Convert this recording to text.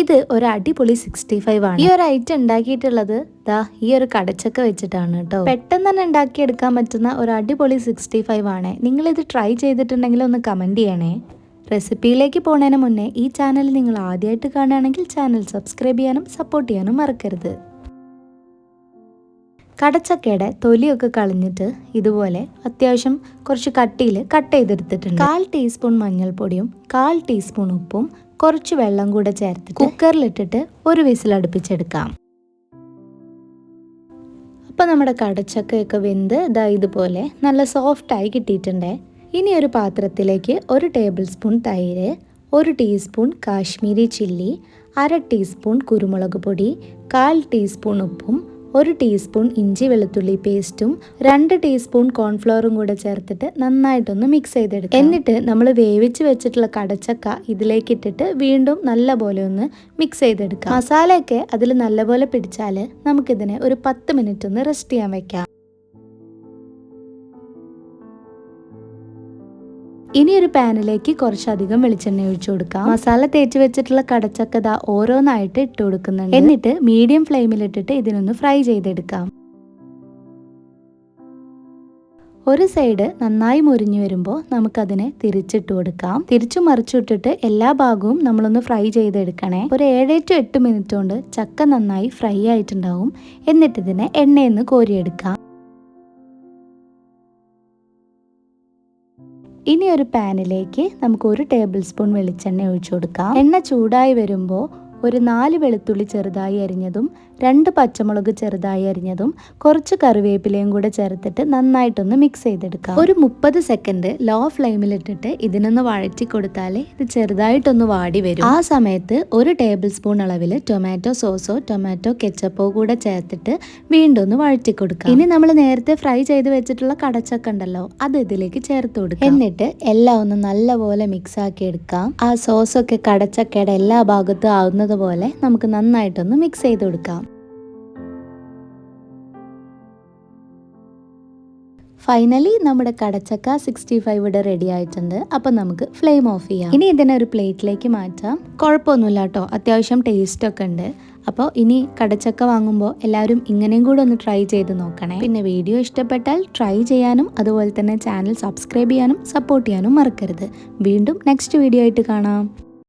ഇത് ഒരു അടിപൊളി 65 ആണ്. ഈ ഒരു ഐറ്റം ഉണ്ടാക്കിയിട്ടുള്ളത് ഈ ഒരു കടച്ചക്ക വെച്ചിട്ടാണ് കേട്ടോ. പെട്ടെന്ന് തന്നെ ഉണ്ടാക്കിയെടുക്കാൻ പറ്റുന്ന ഒരു അടിപൊളി 65 ആണ്. നിങ്ങളിത് ട്രൈ ചെയ്തിട്ടുണ്ടെങ്കിൽ ഒന്ന് കമൻറ്റ് ചെയ്യണേ. റെസിപ്പിയിലേക്ക് പോകുന്നതിന് മുന്നേ ഈ ചാനൽ നിങ്ങൾ ആദ്യമായിട്ട് കാണുകയാണെങ്കിൽ ചാനൽ സബ്സ്ക്രൈബ് ചെയ്യാനും സപ്പോർട്ട് ചെയ്യാനും മറക്കരുത്. കടച്ചക്കയുടെ തൊലിയൊക്കെ കളഞ്ഞിട്ട് ഇതുപോലെ അത്യാവശ്യം കുറച്ച് കട്ടിയിൽ കട്ട് ചെയ്തെടുത്തിട്ടുണ്ട്. 1/4 ടീസ്പൂൺ മഞ്ഞൾപ്പൊടിയും 1/4 ടീസ്പൂൺ ഉപ്പും കുറച്ച് വെള്ളം കൂടെ ചേർത്ത് കുക്കറിലിട്ടിട്ട് ഒരു വിസിൽ അടുപ്പിച്ചെടുക്കാം. അപ്പം നമ്മുടെ കടച്ചക്കയൊക്കെ വെന്ത് ഇതുപോലെ നല്ല സോഫ്റ്റായി കിട്ടിയിട്ടുണ്ട്. ഇനി ഒരു പാത്രത്തിലേക്ക് 1 ടേബിൾ സ്പൂൺ തൈര്, 1 ടീസ്പൂൺ കാശ്മീരി ചില്ലി, 1/2 ടീസ്പൂൺ കുരുമുളക് പൊടി, 1/4 ടീസ്പൂൺ ഉപ്പും 1 ടീസ്പൂൺ ഇഞ്ചി വെളുത്തുള്ളി പേസ്റ്റും 2 ടീസ്പൂൺ കോൺഫ്ലവറും കൂടെ ചേർത്തിട്ട് നന്നായിട്ടൊന്ന് മിക്സ് ചെയ്തെടുക്കുക. എന്നിട്ട് നമ്മൾ വേവിച്ച് വെച്ചിട്ടുള്ള കടച്ചക്ക ഇതിലേക്ക് ഇട്ടിട്ട് വീണ്ടും നല്ലപോലെ ഒന്ന് മിക്സ് ചെയ്തെടുക്കുക. മസാലയൊക്കെ അതിൽ നല്ലപോലെ പിടിച്ചാൽ നമുക്കിതിനെ ഒരു 10 മിനിറ്റ് ഒന്ന് റെസ്റ്റ് ചെയ്യാൻ വെക്കാം. ഇനി ഒരു പാനിലേക്ക് കുറച്ചധികം വെളിച്ചെണ്ണ ഒഴിച്ചു കൊടുക്കാം. മസാല തേച്ച് വെച്ചിട്ടുള്ള കടച്ചക്ക ഓരോന്നായിട്ട് ഇട്ട് കൊടുക്കുന്നുണ്ട്. എന്നിട്ട് മീഡിയം ഫ്ലെയിമിലിട്ടിട്ട് ഇതിനൊന്ന് ഫ്രൈ ചെയ്തെടുക്കാം. ഒരു സൈഡ് നന്നായി മുരിഞ്ഞു വരുമ്പോൾ നമുക്കതിനെ തിരിച്ചിട്ട് കൊടുക്കാം. തിരിച്ചു മറിച്ചിട്ടിട്ട് എല്ലാ ഭാഗവും നമ്മളൊന്ന് ഫ്രൈ ചെയ്തെടുക്കണേ. ഒരു 7 to 8 മിനിറ്റ് കൊണ്ട് ചക്ക നന്നായി ഫ്രൈ ആയിട്ടുണ്ടാവും. എന്നിട്ട് ഇതിനെ എണ്ണയിൽ നിന്ന് കോരിയെടുക്കാം. ഇനി ഒരു പാനിലേക്ക് നമുക്ക് 1 ടേബിൾ സ്പൂൺ വെളിച്ചെണ്ണ ഒഴിച്ചു കൊടുക്കാം. എണ്ണ ചൂടായി വരുമ്പോൾ ഒരു 4 വെളുത്തുള്ളി ചെറുതായി അരിഞ്ഞതും 2 പച്ചമുളക് ചെറുതായി അരിഞ്ഞതും കുറച്ച് കറിവേപ്പിലയും കൂടെ ചേർത്തിട്ട് നന്നായിട്ടൊന്ന് മിക്സ് ചെയ്തെടുക്കാം. ഒരു 30 സെക്കൻഡ് ലോ ഫ്ലെയിമിലിട്ടിട്ട് ഇതിനൊന്ന് വഴറ്റി കൊടുത്താൽ ഇത് ചെറുതായിട്ടൊന്ന് വാടി വരും. ആ സമയത്ത് 1 ടേബിൾ സ്പൂൺ അളവിൽ ടൊമാറ്റോ സോസോ ടൊമാറ്റോ കെച്ചപ്പോ കൂടെ ചേർത്തിട്ട് വീണ്ടും ഒന്ന് വഴറ്റി കൊടുക്കാം. ഇനി നമ്മൾ നേരത്തെ ഫ്രൈ ചെയ്ത് വെച്ചിട്ടുള്ള കടച്ചക്ക ഉണ്ടല്ലോ, അത് ഇതിലേക്ക് ചേർത്ത് കൊടുക്കാം. എന്നിട്ട് എല്ലാം ഒന്ന് നല്ലപോലെ മിക്സ് ആക്കി എടുക്കാം. ആ സോസൊക്കെ കടച്ചക്കയുടെ എല്ലാ ഭാഗത്തും ആവുന്നത് പോലെ നമുക്ക് നന്നായിട്ടൊന്ന് മിക്സ് ചെയ്ത് കൊടുക്കാം. ഫൈനലി നമ്മുടെ കടച്ചക്ക 65 ഇവിടെ റെഡി ആയിട്ടുണ്ട്. അപ്പം നമുക്ക് ഫ്ലെയിം ഓഫ് ചെയ്യാം. ഇനി ഇതിനെ ഒരു പ്ലേറ്റിലേക്ക് മാറ്റാം. കുഴപ്പമൊന്നുമില്ല കേട്ടോ, അത്യാവശ്യം ടേസ്റ്റ് ഒക്കെ ഉണ്ട്. അപ്പോൾ ഇനി കടച്ചക്ക വാങ്ങുമ്പോൾ എല്ലാവരും ഇങ്ങനെയും കൂടെ ഒന്ന് ട്രൈ ചെയ്ത് നോക്കണേ. പിന്നെ വീഡിയോ ഇഷ്ടപ്പെട്ടാൽ ട്രൈ ചെയ്യാനും അതുപോലെ തന്നെ ചാനൽ സബ്സ്ക്രൈബ് ചെയ്യാനും സപ്പോർട്ട് ചെയ്യാനും മറക്കരുത്. വീണ്ടും നെക്സ്റ്റ് വീഡിയോ ആയിട്ട് കാണാം.